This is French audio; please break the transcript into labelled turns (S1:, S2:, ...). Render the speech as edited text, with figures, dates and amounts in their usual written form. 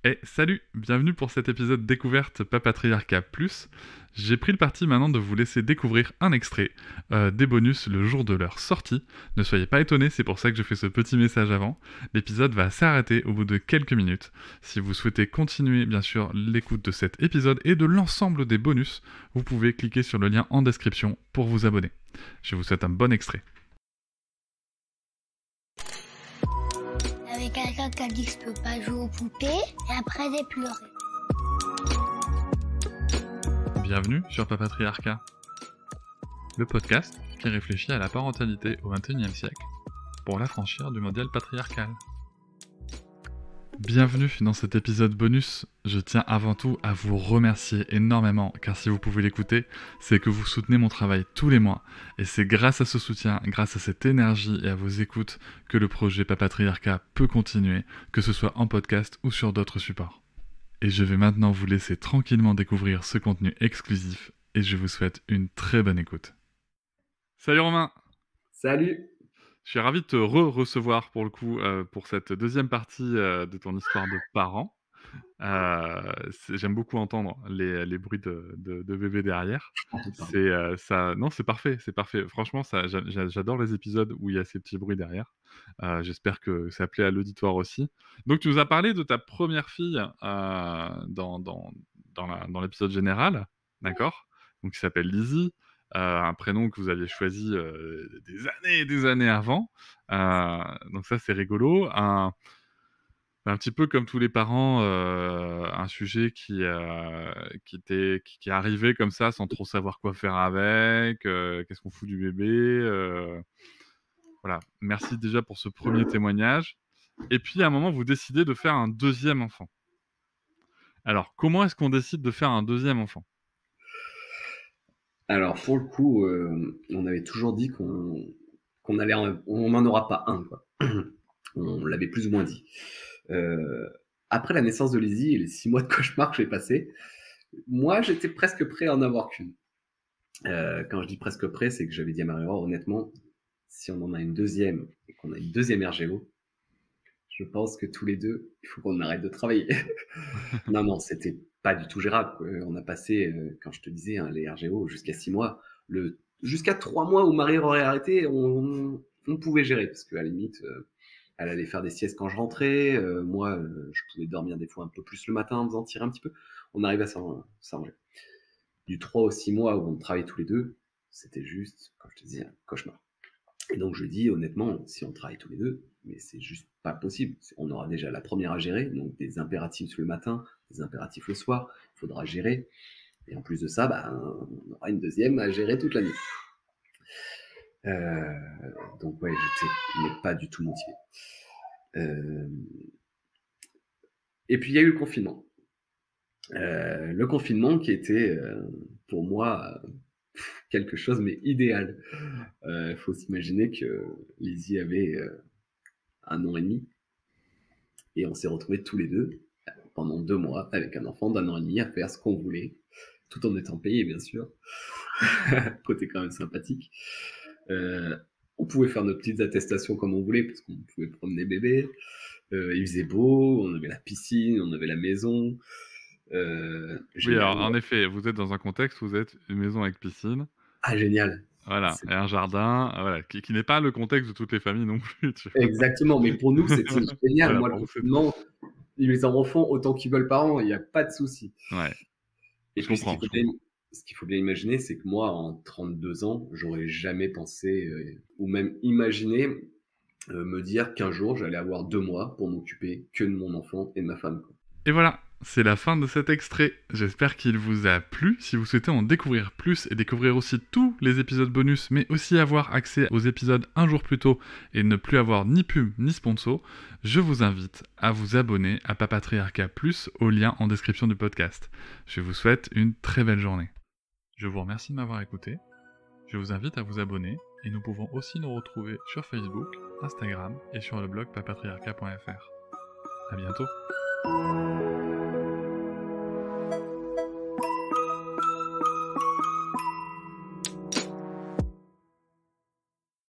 S1: Et salut, bienvenue pour cet épisode découverte Papatriarcat Plus. J'ai pris le parti maintenant de vous laisser découvrir un extrait des bonus le jour de leur sortie. Ne soyez pas étonnés, c'est pour ça que je fais ce petit message avant. L'épisode va s'arrêter au bout de quelques minutes. Si vous souhaitez continuer bien sûr l'écoute de cet épisode et de l'ensemble des bonus, vous pouvez cliquer sur le lien en description pour vous abonner. Je vous souhaite un bon extrait.
S2: Avec quelqu'un qui a dit que je peux pas jouer aux poupées, et après j'ai pleuré.
S1: Bienvenue sur Papatriarcat, le podcast qui réfléchit à la parentalité au XXIe siècle pour l'affranchir du modèle patriarcal. Bienvenue dans cet épisode bonus. Je tiens avant tout à vous remercier énormément, car si vous pouvez l'écouter, c'est que vous soutenez mon travail tous les mois. Et c'est grâce à ce soutien, grâce à cette énergie et à vos écoutes, que le projet Papatriarcat peut continuer, que ce soit en podcast ou sur d'autres supports. Et je vais maintenant vous laisser tranquillement découvrir ce contenu exclusif, et je vous souhaite une très bonne écoute. Salut Romain!
S3: Salut!
S1: Je suis ravi de te recevoir pour le coup pour cette deuxième partie de ton histoire de parents. J'aime beaucoup entendre les bruits de bébé derrière. Non, c'est parfait, c'est parfait. Franchement, j'adore les épisodes où il y a ces petits bruits derrière. J'espère que ça plaît à l'auditoire aussi. Donc, tu nous as parlé de ta première fille dans l'épisode général, d'accord? Donc, qui s'appelle Lizzie. Un prénom que vous aviez choisi des années et des années avant. Donc ça, c'est rigolo. Un petit peu comme tous les parents, un sujet qui est arrivé comme ça sans trop savoir quoi faire avec, qu'est-ce qu'on fout du bébé, voilà. Merci déjà pour ce premier témoignage. Et puis à un moment, vous décidez de faire un deuxième enfant. Alors, comment est-ce qu'on décide de faire un deuxième enfant?
S3: Alors, pour le coup, on avait toujours dit qu'on n'en aura pas un, quoi. On l'avait plus ou moins dit. Après la naissance de Lizzie et les 6 mois de cauchemar que j'ai passé, moi, j'étais presque prêt à en avoir qu'une. Quand je dis presque prêt, c'est que j'avais dit à Marie-Aurore, honnêtement, si on en a une deuxième et qu'on a une deuxième RGO, je pense que tous les deux, il faut qu'on arrête de travailler. Non, c'était pas du tout gérable. On a passé, quand je te disais, les RGO jusqu'à 6 mois, jusqu'à 3 mois où Marie aurait arrêté, on pouvait gérer, parce qu'à la limite, elle allait faire des siestes quand je rentrais, moi, je pouvais dormir des fois un peu plus le matin en faisant tirer un petit peu. On arrivait à s'arranger. Du 3 au 6 mois où on travaillait tous les deux, c'était juste, comme je te disais, un cauchemar. Et donc je dis honnêtement, si on travaille tous les deux, mais c'est juste pas possible. On aura déjà la première à gérer, donc des impératifs le matin, des impératifs le soir, il faudra gérer. Et en plus de ça, on aura une deuxième à gérer toute la nuit. Donc ouais, j'étais pas du tout motivé. Et puis il y a eu le confinement. Le confinement qui était pour moi quelque chose mais idéal. Faut s'imaginer que Lizzie avait 1 an et demi et on s'est retrouvés tous les deux pendant 2 mois avec un enfant d'1 an et demi à faire ce qu'on voulait, tout en étant payé bien sûr. Côté quand même sympathique. On pouvait faire nos petites attestations comme on voulait parce qu'on pouvait promener bébé. Il faisait beau, on avait la piscine, on avait la maison.
S1: Oui, alors en effet, vous êtes dans un contexte où vous êtes une maison avec piscine.
S3: Ah, génial.
S1: Voilà, et un jardin, voilà, qui n'est pas le contexte de toutes les familles non plus, tu vois?
S3: Exactement, mais pour nous, c'était génial.
S1: Voilà,
S3: Moi, le confinement, les enfants font autant qu'ils veulent par an, il n'y a pas de souci.
S1: Ouais.
S3: Et puis, ce qu'il faut bien imaginer, c'est que moi, en 32 ans, j'aurais jamais pensé, ou même imaginé, me dire qu'un jour, j'allais avoir 2 mois pour m'occuper que de mon enfant et de ma femme, quoi.
S1: Et voilà, c'est la fin de cet extrait. J'espère qu'il vous a plu. Si vous souhaitez en découvrir plus et découvrir aussi tous les épisodes bonus, mais aussi avoir accès aux épisodes un jour plus tôt et ne plus avoir ni pub ni sponsor, je vous invite à vous abonner à Papatriarcat Plus au lien en description du podcast. Je vous souhaite une très belle journée. Je vous remercie de m'avoir écouté. Je vous invite à vous abonner et nous pouvons aussi nous retrouver sur Facebook, Instagram et sur le blog papatriarcat.fr. À bientôt.